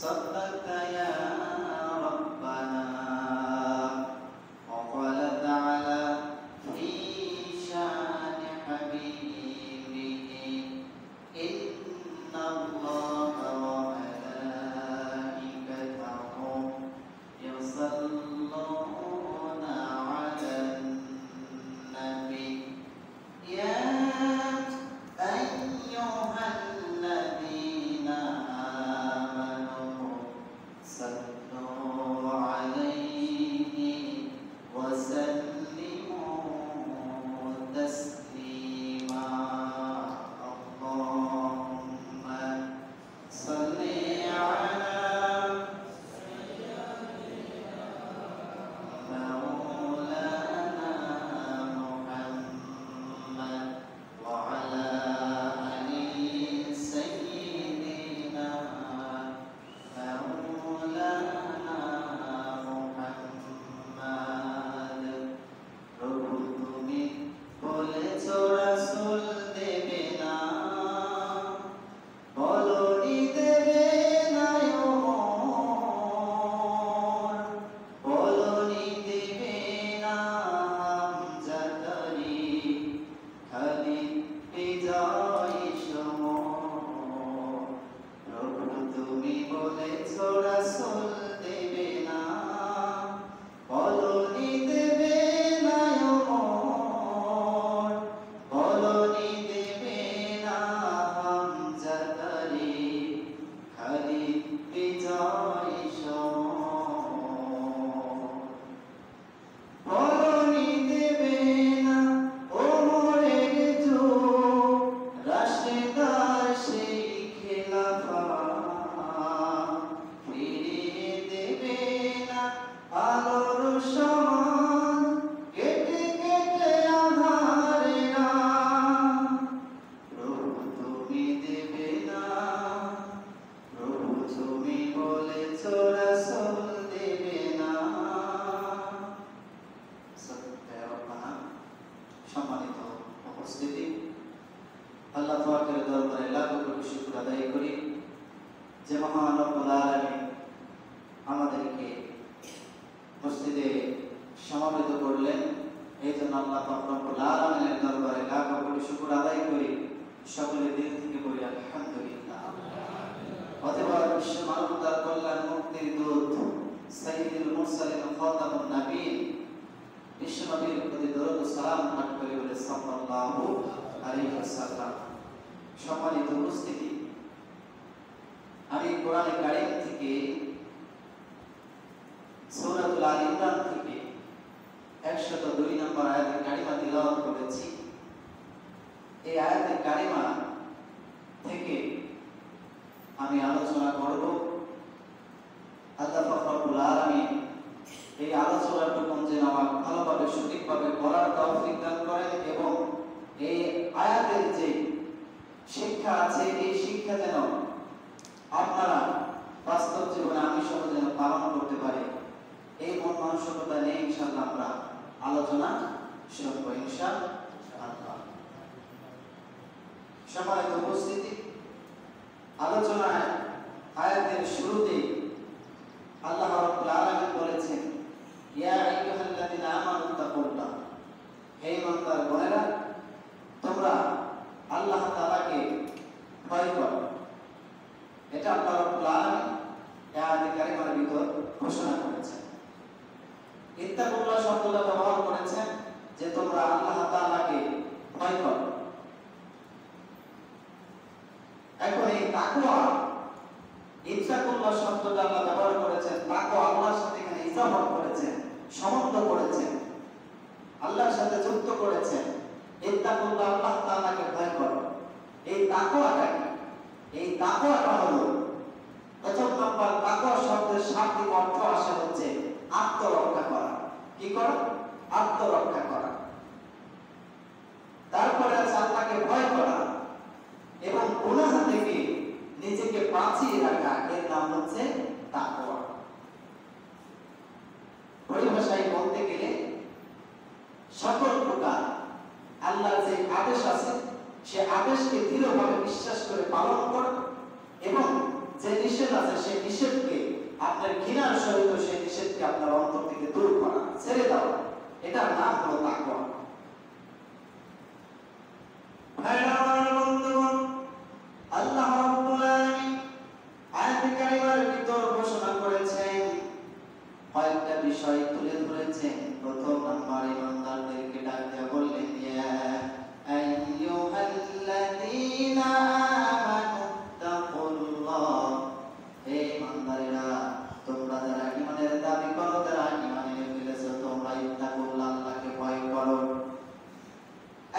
صدقت يا ربنا وقال تعالى في شان حبيبه إن الله وملائكته يصلون على النبي يا أيها الذين آمنوا صلوا عليه وسلموا تسليما اللهم صل على مولانا محمد وعلى آل سيدنا مولانا محمد প্রভু তুমি বলেছ রাসূল দেবে না বলনি দেবে না ওমর বলনি দেবে না হামজাতারি খালি বিজয় সমর প্রভু তুমি বলেছ রাসূল দেবে না বলনি দেবে না ওমর বলনি দেবে না হামজাতারি খালি বিজয় সমর বলনি দেবে না ওমরের যুগ রাশেদার সেই খেলাফা ফিরিয়ে দেবে না আলোর সমান কেটে কেটে আঁধারে না প্রভু তুমি দেবে না প্রভু তুমি বলেছ রাসূল দেবে না সম্মানিত উপস্থিতি আল্লাহ পাকের দরবারে লাখো কোটি শুকর আদায় করি যে মহান রব্বুল আলামিন আমাদেরকে মসজিদে সমবেত করলেন এই জন্য আল্লাহ পাক রব্বুল আলামিনের দরবারে লাখো কোটি শুকর আদায় করি সকলে দিল থেকে বলি আলহামদুলিল্লাহ অতঃপর বিশ্ব মানবতার কল্যাণ মুক্তির দূত সাইয়্যিদুল মুরসালিন খাতামুন নবীন বিশ্ব নবীর প্রতি দরুদ ও সালাম পাঠ করে বলে সাল্লাল্লাহু আলাইহি ওয়াসাল্লাম সম্মানিত উপস্থিতি আমি কোরআনে কারীম থেকে সূরাতুল আল ইমরান থেকে 102 নম্বর আয়াতে কারিমা তিলাওয়াত করেছি এই আয়াতে কারিমা থেকে আমি আলোচনা করব আল্লাহ পাক রব্বুল আলামিন এই আলোচনাটুকু যেন আমার ভালোভাবে সঠিকভাবে করার তৌফিক দান করেন এবং এই আয়াতের যে শিক্ষা আছে এই শিক্ষা যেন আপনারা বাস্তব জীবনে আমি সহ যেন পালন করতে পারি এই মন মানসিকতা নিয়ে ইনশাআল্লাহ আমরা আলোচনা শুরু করব ইনশাআল্লাহ সম্মানিত উপস্থিতি আলোচনায় আয়াতের শুরুতে আল্লাহ রাব্বুল আলামিন বলেছেন ইয়া আইয়ুহাল্লাযীনা আমানু তাকুল্লাহ হে ইমানদার বোনেরা তোমরা আল্লাহ তাআলাকে ভয় করো এটা আল্লাহ রাব্বুল আলামিন এই আয়াতে কারিমার ভিতর ঘোষণা করেছেন ইত্তাকুল্লাহ শব্দটা ব্যবহার করেছেন যে তোমরা আল্লাহ তাআলাকে ভয় করো এখন এই তাকওয়া ইত্তাকুল্লাহ শব্দটা আল্লাহ ব্যবহার করেছেন তাকওয়া আল্লাহর সাথে এখানে ইজাফত করেছেন সম্বন্ধ করেছেন আল্লাহর সাথে যুক্ত করেছেন ইত্তাকুল্লাহ আল্লাহ তাআলাকে ভয় করো এই তাকওয়াটা কি এই তাকওয়াটা হলো প্রথম নাম্বার তাকওয়া শব্দের শাব্দিক অর্থ আসে হচ্ছে আত্মরক্ষা করা কি করা আত্মরক্ষা করা তারপরে আছে আল্লাহকে ভয় করা এবং গুনাহ থেকে নিজেকে বাঁচিয়ে রাখা এর নাম হচ্ছে তাকওয়া পরিভাষায় বলতে গেলে সকল প্রকার আল্লাহর যে আদেশ আছে সে আদেশকে দৃঢ়ভাবে বিশ্বাস করে পালন করা এবং যে নিষেধ আছে সেই নিষেধকে আপনার ঘৃণার সহিত সেই নিষেধকে আপনার অন্তর থেকে দূর করা, ছেড়ে দাও, এটার নাম হলো তাকওয়া। ভাইরা বন্ধুগণ, আল্লাহ রাব্বুল আলামিন আয়াতে কারিমার ভিতর ঘোষণা করেছেন, কয়েকটা বিষয় তুলে ধরেছেন। প্রথম নাম্বার ইমানদারদেরকে ডাক দিয়ে বললেন, ইয়া আইয়ুহাল্লাযীনা আমানু তাকুল্লাহ, হে ইমানদারেরা, তোমরা যারা ঈমানের দাবি করো, যারা ঈমান এনে ফেলেছো, তোমরা ইত্তাকুল্লাহ, আল্লাহকে ভয় করো।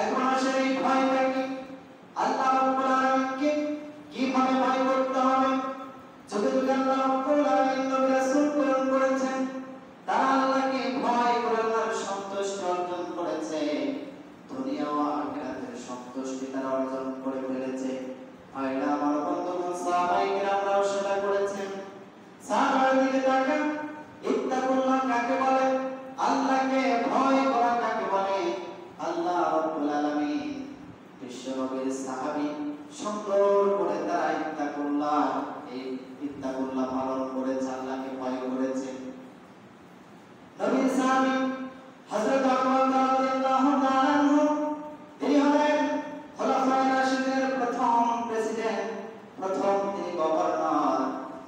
এখন আসলে এই ভয়টা কি? আল্লাহ রাব্বুল আলামিনকে কিভাবে ভয় করতে হবে? যুগে যুগে আল্লাহ রাব্বুল আলামিন নবী রাসূল প্রেরণ করেছেন, তারা আল্লাহকে ভয় করে তার সন্তুষ্টি অর্জন করেছে, দুনিয়া ও আখিরাতের সন্তুষ্টি তারা অর্জন করে ফেলেছে। ভাইরা আমার বন্ধুগণ, সাহাবায়ে কেরামরাও সেটা করেছেন। সাহাবাদের দিকে তাকান, ইত্তাকুল্লাহ কাকে বলে? আল্লাহকে ভয় করা কাকে বলে? আল্লাহ রাব্বুল আলামিন বিশ্বনবীর সাহাবী সুন্দর করে তারা ইত্তাকুল্লাহ, এই ইত্তাকুল্লাহ পালন করেছে, আল্লাহকে ভয় করেছে। নবীর সাহাবী হযরত আবু বকর রাদিয়াল্লাহু তাআলা আনহু, তিনি হলেন খোলাফায়ে রাশিদিনের প্রথম প্রেসিডেন্ট, প্রথম তিনি গভর্নর।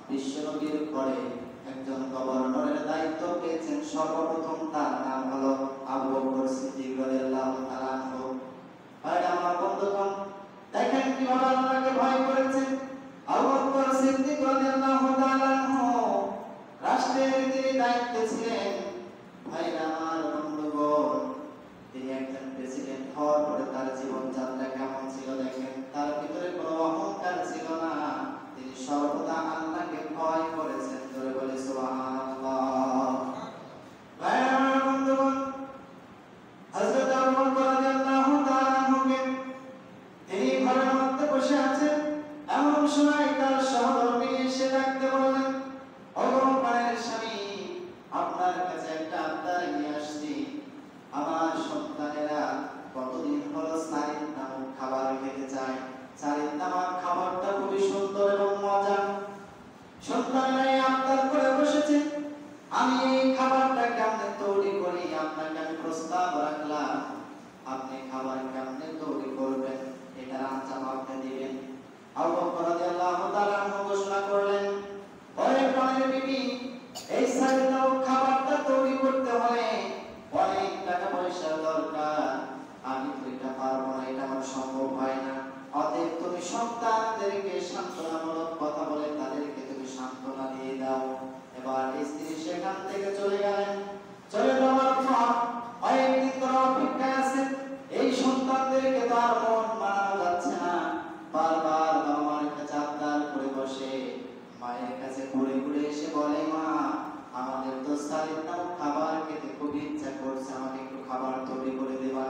বিশ্বনবীর পরে একজন গভর্নরের দায়িত্ব পেয়েছেন সর্বপ্রথম, তার নাম হলো আবু বকর সিদ্দিক রাদিয়াল্লাহু তাআলা আনহু। ভাইরা আমার বন্ধুগণ, দেখেন কিভাবে আল্লাহকে ভয় করেছেন। আবু বকর সিদ্দিক রাদিয়াল্লাহু তাআলা আনহু রাষ্ট্রের তিনি দায়িত্বে ছিলেন। ভাইরা আমার বন্ধুগণ, তিনি একজন প্রেসিডেন্ট হওয়ার পরে তার জীবনযাত্রা কেমন ছিল দেখেন। তার ভিতরে কোনো অহংকার ছিল না, তিনি সর্বদা আল্লাহকে ভয় করেছেন। জোরে বলে সুবহানাল্লাহ। ভাইরা আমার বন্ধুগণ, হযরত আবু বকর রাদিয়াল্লাহু তাআলা আনহুকে তিনি ঘরের মধ্যে বসে আছেন, এমন সময় তার সহধর্মী এসে ডাকতে বললেন, ওগো প্রাণের স্বামী, আপনার কাছে একটা আবদার নিয়ে আসছি। আমার সন্তানেরা কতদিন হলো সারিদ নামক খাবার খেতে চায়। সারিদ নামক খাবারটা খুবই সুন্দর এবং মজা। সন্তানেরা এই আবদার করে বসেছে, আমি এই খাবারটা কেমনে তৈরি করি আপনাকে আমি প্রস্তাব রাখলাম, আপনি খাবার কেমনে তৈরি করবেন এটার আঞ্জাম আপনি দিবেন। আবু বকর রাদিয়াল্লাহু তাআলা আনহু ঘোষণা করলেন, ওরে প্রাণের বিবি, এই সারিদ নামক খাবারটা তৈরি করতে হলে অনেক টাকা পয়সার দরকার, আমি তো এটা পারবো না, এটা আমার সম্ভব হয় না। অতএব তুমি সন্তানদেরকে সান্ত্বনামূলক কথা বলে তাদেরকে তুমি সান্ত্বনা দিয়ে দাও। এবার স্ত্রী সেখান থেকে চলে গেলেন। চলে যাওয়ার পর কয়েকদিন ধরে অপেক্ষায় আছে। এই সন্তানদেরকে তো আর মন মানানো যাচ্ছে না, বারবার বাবা মায়ের কাছে আবদার করে বসে, মায়ের কাছে ঘুরে ঘুরে এসে বলে, মা আমাদের তো সারিদ নামক খাবার খেতে খুব ইচ্ছা করছে, আমাকে একটু খাবার তৈরি করে দেবা।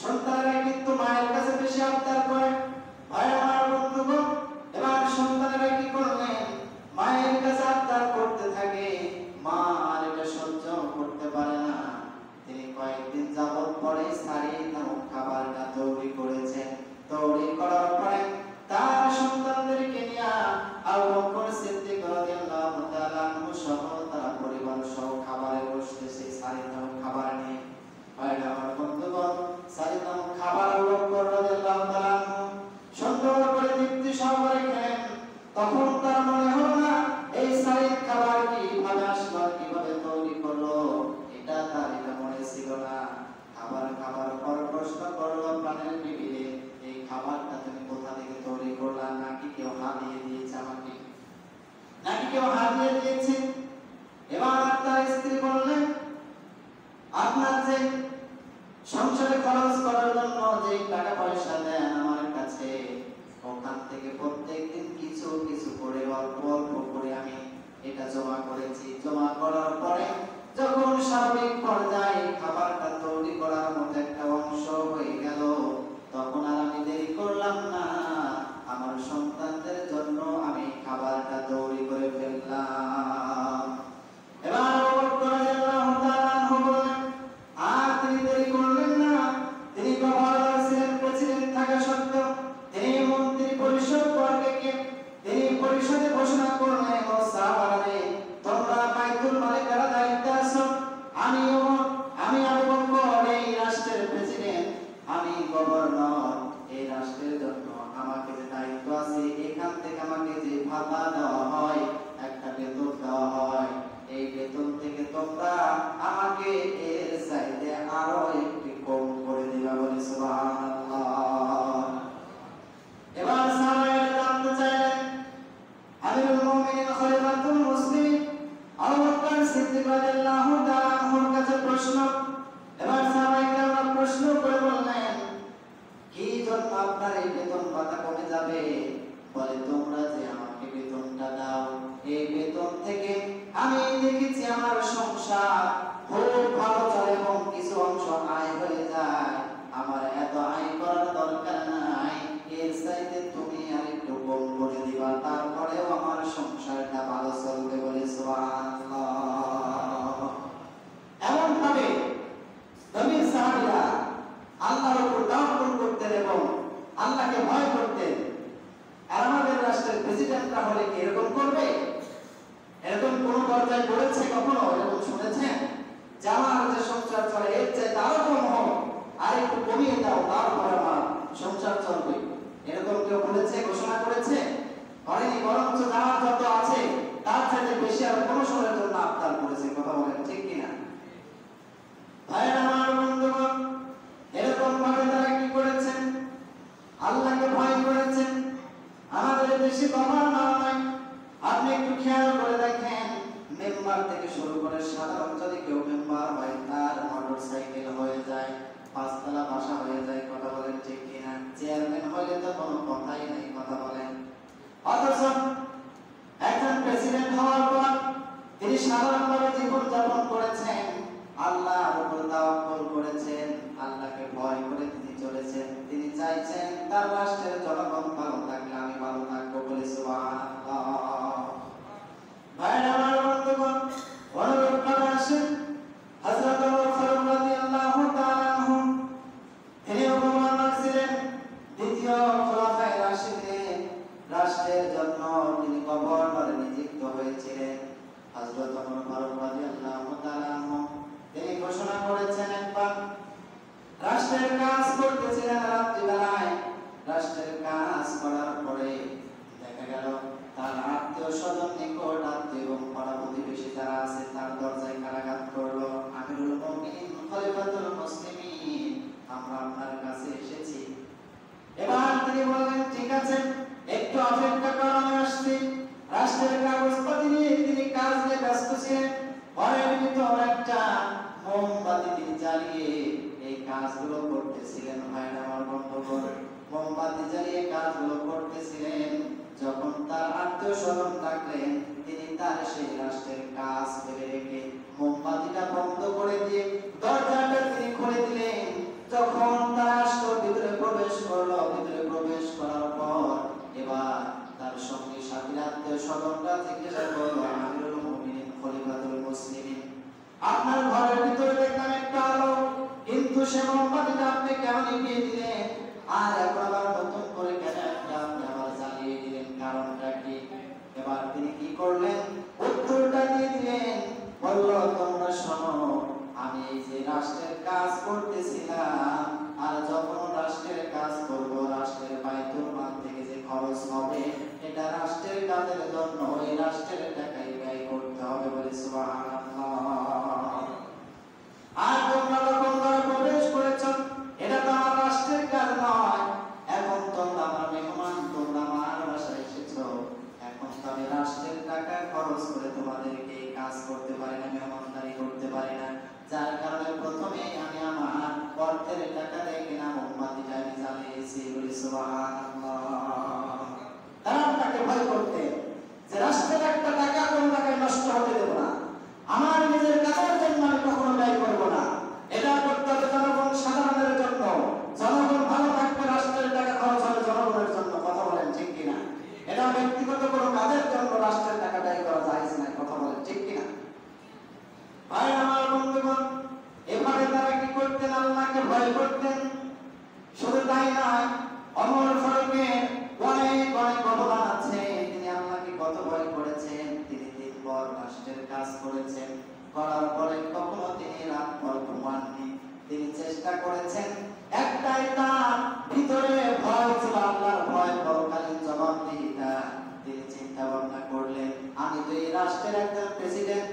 সন্তানেরা কিন্তু মায়ের কাছে বেশি আবদার করে। ভাই আমার বন্ধুগণ, এবার সন্তানেরা কি করলেন, মায়ের কাছে আবদার করতে থাকে, মা আর এটা সহ্য করতে পারে না। তিনি কয়েকদিন যাবত পরে সারিদ নামক খাবারটা তৈরি করেছেন। তৈরি করার পরে তার সন্তানদেরকে নিয়ে আবু বকর সিদ্দিক রাদিয়াল্লাহু তাআলা আনহু সহ তার পরিবার সহ খাবারে বসতেছে সারিদ নামক খাবার নিয়ে। ভাইরা আমার বন্ধুগণ, সারিদ নামক খাবার আবু বকর রাদিয়াল্লাহু তাআলা আনহু সুন্দর করে তৃপ্তি সহকারে খেলেন। তখন তার মনে হলো না এই সারিদ খাবার কিভাবে আসলো, কিভাবে তৈরি করলো, এটা তার এটা মনে ছিল না। খাবার পর প্রশ্ন করলো, প্রাণের বিবি, এই খাবারটা তুমি কোথা থেকে তৈরি করলা, নাকি কেউ হারিয়ে দিয়েছে আমাকে, নাকি কেউ হারিয়ে দিয়েছে? এবার তার স্ত্রী বললেন, আপনার যে সংসারে খরচ করার জন্য যে টাকা পয়সা দেন আমার কাছে, ওখান থেকে প্রত্যেকদিন কিছু কিছু করে অল্প অল্প করে আমি এটা জমা করেছি। জমা করার পরে যখন স্বাভাবিক পর্যায়ে খাবারটা তৈরি করার মতো একটা অংশ হয়ে গেল, তখন আর আমি দেরি করলাম না, আমার সন্তানদের জন্য আমি খাবারটা তৈরি করে ফেললাম। দেখেছি আমার সংসার খুব ভালো চলে এবং কিছু অংশ আয় হয়ে যায়, আমার এত আয় করার দরকার নাই, এর চাইতে তুমি আরেকটু কম করে দিবা, তারপরেও আমার সংসারটা ভালো চলবে বলে সুবহানাল্লাহ। এমন ভাবে নবী সাহাবীরা আল্লাহর উপর তাওয়াক্কুল করতেন এবং আল্লাহকে ভয় করতেন। আর আমাদের রাষ্ট্রের প্রেসিডেন্টরা হলে কি এরকম করবে? এরকম কোন পর্যায়ে পড়েছে কখনো? এরকম শুনেছেন যে আমার যে সংসার চলে এর চাইতে আরো কম হোক, আর একটু কমিয়ে দাও, তারপরে আমার সংসার চলবে, এরকম কেউ বলেছে, ঘোষণা করেছে? করেনি, বরঞ্চ যার যত আছে তার চাইতে বেশি আর প্রমোশনের জন্য আবদার করেছে। কথা বলেন ঠিক কিনা? ভাইরা আমার, বন্ধুগণ, এরকম ভাবে তারা কি করেছেন? আল্লাহকে ভয় করেছেন। আমাদের দেশে বাবার নয়, আপনি একটু খেয়াল করে দেখেন, মেম্বার থেকে শুরু করে সাধারণ যদি কেউ মেম্বার হয়, তার মোটর সাইকেল হয়ে যায়, পাঁচতলা বাসা হয়ে যায়। কথা বলেন ঠিক কিনা? চেয়ারম্যান হলে তো কোনো কথাই নাই। কথা বলেন। অথচ একজন প্রেসিডেন্ট হওয়ার পর তিনি সাধারণভাবে জীবন যাপন করেছেন, আল্লাহর উপর তাওয়াক্কুল করেছেন, আল্লাহকে ভয় করে তিনি চলেছেন। তিনি চাইছেন তার রাষ্ট্রের জনগণ ভালো থাকলে আমি ভালো থাকবো বলে সুবহানাল্লাহ। ভাইরা আমার, বন্ধুগণ, অনুরূপভাবে আসেন হযরত ওমর ফারুক রাদিয়াল্লাহু তাআলা আনহু, তিনি গভর্নর ছিলেন, দ্বিতীয় খলিফায়ে রাশিদিন, রাষ্ট্রের জন্য তিনি গভর্নর নিযুক্ত হয়েছিলেন। হযরত ওমর ফারুক রাদিয়াল্লাহু তাআলা আনহু তিনি ঘোষণা করেছেন, একবার রাষ্ট্রের কাজ করতেছিলেন রাত্রিবেলায়। রাষ্ট্রের কাজ করার পরে দেখা গেল তার আত্মীয় স্বজন, নিকট আত্মীয় এবং পাড়া প্রতিবেশী যারা আছে তার দরজায় কারাঘাত করলো। আমিরুল মুমিনিন খলিফাতুল মুসলিমিন, আমরা আপনার কাছে এসেছি। এবার তিনি বললেন, ঠিক আছে, একটু অপেক্ষা করো, আমি আসছি। রাষ্ট্রের কাগজপত্র নিয়ে তিনি কাজ নিয়ে ব্যস্ত ছিলেন। ঘরের ভিতর একটা মোমবাতি তিনি জ্বালিয়ে এই কাজগুলো করতেছিলেন। ভাইরা আমার, বন্ধুগণ, মোমবাতি জ্বালিয়ে কাজগুলো করতেছিলেন। যখন তার আত্মীয় স্বজন থাকলেন, তিনি তার সেই রাষ্ট্রের কাজ ফেলে রেখে মোমবাতিটা বন্ধ করে দিয়ে দরজাটা তিনি খুলে দিলেন। যখন তার আসলো, ভিতরে প্রবেশ করলো। ভিতরে প্রবেশ করার পর এবার তার সঙ্গে সাথী আত্মীয় স্বজনরা জিজ্ঞাসা করলো, আমিরুল মুমিনিন খলিফাতুল মুসলিমিন, আপনার ঘরের ভিতরে দেখলাম একটা আলো, কিন্তু সে মোমবাতিটা আপনি কেন নিভিয়ে দিলেন? আর এখন আবার নতুন করে কেন আপনি আবার জ্বালিয়ে দিলেন? কারণটা কি? এবার তিনি কি করলেন? উত্তরটা দিয়ে দিলেন, বলল, তোমরা শোনো, আমি এই যে রাষ্ট্রের কাজ করতেছিলাম, আর যখন রাষ্ট্রের কাজ করব, রাষ্ট্রের বাইতুল মাল থেকে যে খরচ হবে, এটা রাষ্ট্রের কাজের জন্য ওই রাষ্ট্রের টাকাই ব্যয় করতে হবে বলে সুবহানাল্লাহ। আর তোমরা যখন ঘরে প্রবেশ করেছ, এটা তো আমার রাষ্ট্রের কাজ নয়, এখন তোমরা আমার মেহমান, তোমরা আমার বাসায় এসেছো, এখন তো আমি রাষ্ট্রের টাকা খরচ করে তোমাদেরকে এই কাজ করতে পারি না, মেহমানদারি করতে পারি না। যার কারণে প্রথমে আমি আমার অর্থের টাকা দিয়ে কিনা মোমবাতিটা আমি জ্বালিয়েছি বলে সুবহানাল্লাহ। তারা তাকে ভয় করতে যে রাষ্ট্রের একটা টাকা কোন টাকায় নষ্ট হতে দেব না, আমার নিজের কাজের জন্য আমি কখনো ব্যয় করব না, এটা করতে হবে জনগণ সাধারণের জন্য, জনগণ ভালো থাকবে, রাষ্ট্রের টাকা খরচ হবে জনগণের জন্য। কথা বলেন ঠিক কিনা? এটা ব্যক্তিগত কোনো কাজের জন্য রাষ্ট্রের টাকা ব্যয় করা যায় না। কথা বলেন ঠিক কিনা? ভাই আমার, বন্ধুগণ, এভাবে তারা কি করতেন? আল্লাহকে ভয় করতেন। শুধু তাই নয়, ওমর ফারুকের অনেক অনেক অবদান আছে। তিনি আল্লাহকে কত ভয় করেছেন। তিনি দিনভর রাষ্ট্রের কাজ করেছেন, করার পরে কখনো তিনি রাত ভর ঘুমাননি। তিনি চেষ্টা করেছেন, একটাই তার ভিতরে ভয় ছিল, আল্লাহর ভয়, পরকালীন জবাবদিহিতা। তিনি চিন্তা ভাবনা করলেন, আমি তো এই রাষ্ট্রের একজন প্রেসিডেন্ট,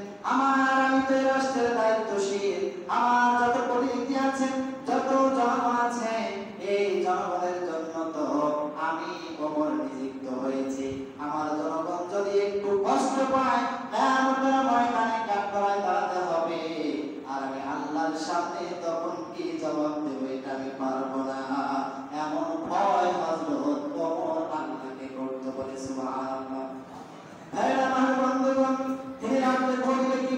আমি তো এই রাষ্ট্রের দায়িত্বশীল, আমার যত প্রতিনিধি আছে, যত জনগণ আছে, এই জনগণের জন্য তো আমি ওমর নিযুক্ত হয়েছি। আমার জনগণ যদি একটু কষ্ট পায়, ময়দানে কাঠগড়ায় দাঁড়াতে হবে, আর আমি আল্লাহর সামনে তখন কি জবাব দেবো এটা আমি পারবো না। এমন ভয় হযরত ওমর আল্লাহকে করতে বলে সুবহানাল্লাহ। ভাইরা আমার, বন্ধুগণ, তিনি রাতে ঘুমিয়ে কি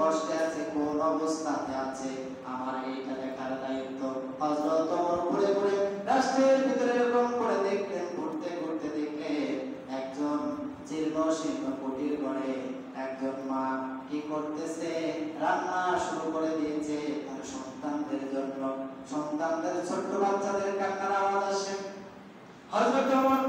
কষ্টে আছে, কোন অবস্থাতে আছে, আমার এইটা দেখার দায়িত্ব। হযরত ওমর ঘুরে ঘুরে রাষ্ট্রের ভিতরে এরকম করে দেখলেন, ঘুরতে ঘুরতে দেখলেন একজন জীর্ণ শীর্ণ কুটির ঘরে একজন মা কি করতেছে, রান্না শুরু করে দিয়েছে তার সন্তানদের জন্য। সন্তানদের ছোট্ট বাচ্চাদের কান্নার আওয়াজ আসে। হযরত ওমর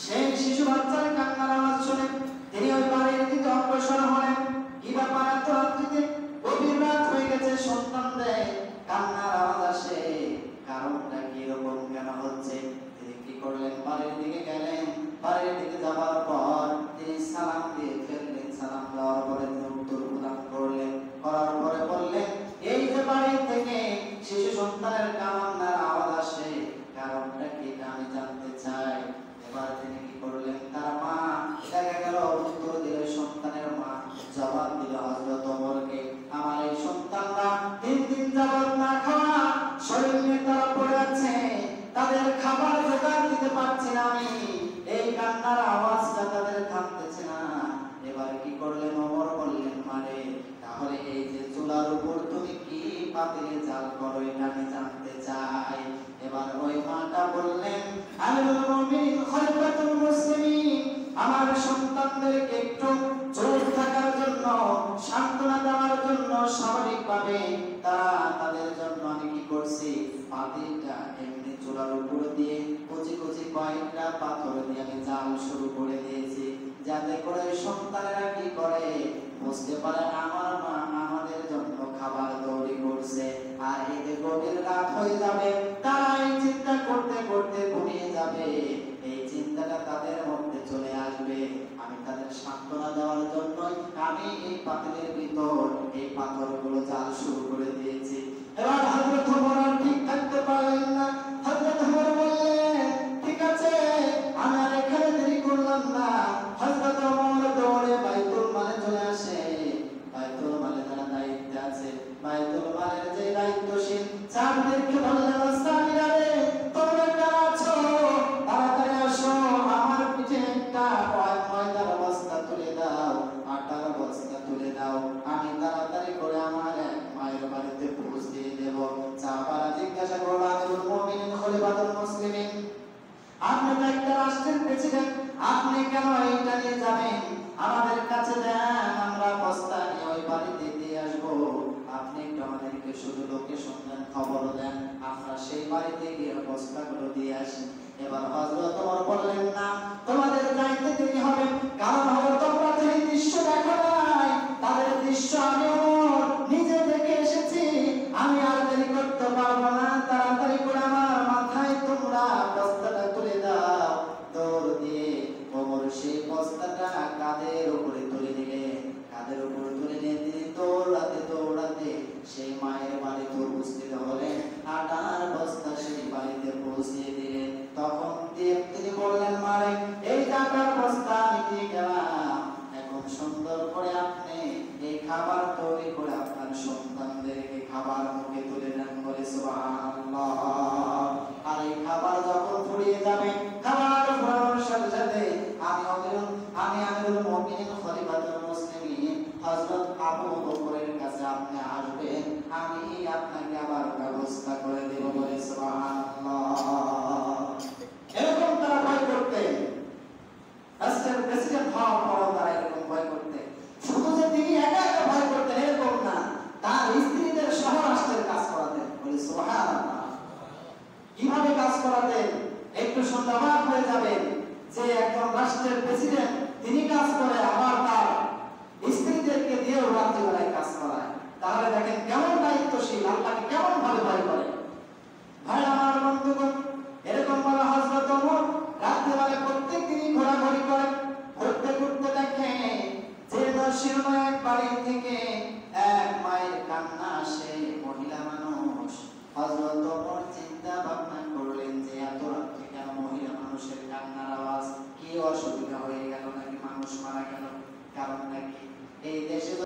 সেই শিশু বাচ্চার কান্নার আওয়াজ শুনে তিনি ওই বাড়ির দিকে অগ্রসর হলেন। কি ব্যাপার, এত রাত্রিতে, গভীর রাত হয়ে গেছে, সন্তানদের কান্নার আওয়াজ আসে, কারণটা কি রকম কেন হচ্ছে? তিনি কি করলেন, বাড়ির দিকে গেলেন। বাড়ির দিকে যাবার পর তিনি সালাম দিয়ে ফেললেন। সালাম দেওয়ার পরে তিনি উত্তর প্রদান করলেন, করার পরে বললেন, এই যে বাড়ি থেকে শিশু সন্তানের কান্নার আওয়াজ আসে, কারণটা কি আমি জানতে চাই। এবার তিনি কি করলেন, তার মা দেখা গেল উত্তর দিল, সন্তানের মা জবাব দিল হযরত ওমরকে, আমার এই সন্তানরা 3 দিন যাবত না খাওয়া শরীর নিয়ে তারা পড়ে আছে, তাদের খাবার জোগাড় দিতে পারছি না আমি, এই কান্নার আওয়াজটা তাদের থামতেছে না। এবার কি করলেন, ওমর বললেন, মানে তাহলে এই যে চুলার উপর তুমি কি পাতিলে জাল করো, এটা আমি জানতে চাই। এবার ওই মাটা বললেন, আমিরুল মুমিনিন খলিফাতুল মুসলিমিন, আমার সন্তানদেরকে একটু চুপ থাকার জন্য, সান্ত্বনা দেওয়ার জন্য, স্বাভাবিকভাবে তাদের জন্য আমি কি করছি, পাতিলটা এমনি চুলার উপর দিয়ে কুচি কুচি কয়েকটা পাথর দিয়ে আমি জাল শুরু করে দিয়েছি, যাতে করে সন্তানেরা কি করে, বুঝতে পারে আমার মা আমাদের জন্য খাবার তৈরি করছে। আর এতে গভীর রাত হয়ে যাবে, তারা এই চিন্তা করতে করতে ঘুমিয়ে যাবে, এই চিন্তাটা তাদের মধ্যে চলে আসবে। আমি তাদের সান্ত্বনা দেওয়ার জন্য আমি এই পাতিলের ভিতর এই পাথরগুলো জাল শুরু করে দিয়েছি। এবার হযরত ওমর ঠিক থাকতে পারলেন না। হযরত ওমর বললেন, ঠিক আছে, আমি আর এখানে দেরি করলাম না। হযরত ওমর দৌড়ে বাইতুল মালে চলে আসে। বাইতুল মালে যারা দায়িত্বে আছে, বাইতুল মালের যে দায়িত্বশীল সাহাবীদেরকে বললেন, সাহাবীরা রে, তোমরা কারা আছো, তাড়াতাড়ি আসো, আমার পিঠে একটা ময়দার বস্তা তুলে দাও, আটার বস্তা তুলে দাও, আমি তাড়াতাড়ি করে আমার মায়ের বাড়িতে পৌঁছে দিয়ে দেব। সাহাবারা জিজ্ঞাসা করলো, আমিরুল মুমিনিন খলিফাতুল মুসলিমিন, আপনি তো একটা রাষ্ট্রের প্রেসিডেন্ট, আপনি কেন এইটা নিয়ে যাবেন? আমাদের কাছে দেন, আমরা বস্তা নিয়ে ওই বাড়িতে দিয়ে আসবো। আপনি একটু আমাদেরকে শুধু লোকেশন দেন, খবর দেন, আমরা সেই বাড়িতে গিয়ে বস্তাগুলো দিয়ে আসি। এবার হযরত ওমর বললেন, না, তোমাদের যাইতে দেরি হবে, কারণ হলো তোমরা তো এই দৃশ্য দেখো নাই, তাদের দৃশ্য আমি ওমর নিজে দেখে এসেছি, আমি আর দেরি করতে পারবো না, তাড়াতাড়ি করে আমার মাথায় তোমরা বস্তাটা তুলে দাও। দৌড় দিয়ে ওমর সেই বস্তাটা কাঁধের উপরে তুলে দিলেন। কাঁধের উপরে তুলে নিয়ে তিনি দৌড়াতে দৌড়াতে সেই মায়ের বাড়িতে উপস্থিত হলেন, আটার বস্তা সেই বাড়িতে পৌঁছিয়ে দিলেন। তখন তিনি বললেন, মারে, এই আটার বস্তা আমি দিয়ে গেলাম, এখন সুন্দর করে আপনি এই খাবার তৈরি করে আপনার সন্তানদেরকে খাবার মুখে তুলে দেন, বলে সুবহানাল্লাহ। আর এই খাবার যখন ফুরিয়ে যাবে, খাবার ফুরানোর সাথে সাথে আমি আমিরুল মুমিনিন খলিফাতুল মুসলিমিন হযরত আবু বকরের কাছে আপনি আসবেন, আমি আপনাকে আবার ব্যবস্থা করে দেব, বলে সুবহানাল্লাহ। এরকম তারা ভয় করতেন, রাষ্ট্রের প্রেসিডেন্ট হওয়ার পরও তারা এরকম ভয় করতেন। শুধু যে তিনি একা একা ভয় করতেন এরকম না, তার স্ত্রীদের সহ রাষ্ট্রের কাজ করাতেন, বলে সুবহানাল্লাহ। কিভাবে কাজ করাতেন একটু শুনলে অবাক হয়ে যাবেন, যে একজন রাষ্ট্রের প্রেসিডেন্ট তিনি কাজ করে, আবার তার স্ত্রীদেরকে দিয়েও রাত্রিবেলায় কাজ করায়। তাহলে দেখেন কেমন দায়িত্বশীল, আল্লাহকে কেমন ভাবে ভয় করে। ভাই আমার বন্ধুগণ, এরকম ভাবে হযরত ওমর রাত্রিবেলায় প্রত্যেক দিনই ঘোরাঘুরি করেন। ঘুরতে ঘুরতে দেখেন যে দর্শীর্ণ এক বাড়ি থেকে এক মায়ের কান্না আসে, মহিলা মানুষ। হযরত ওমর চিন্তা ভাবনা করলেন যে এত রাত্রে কেন মহিলা মানুষের কান্নার আওয়াজ, কি অসুবিধা হয়ে গেল নাকি মানুষ মারা গেল, কারণটা কি?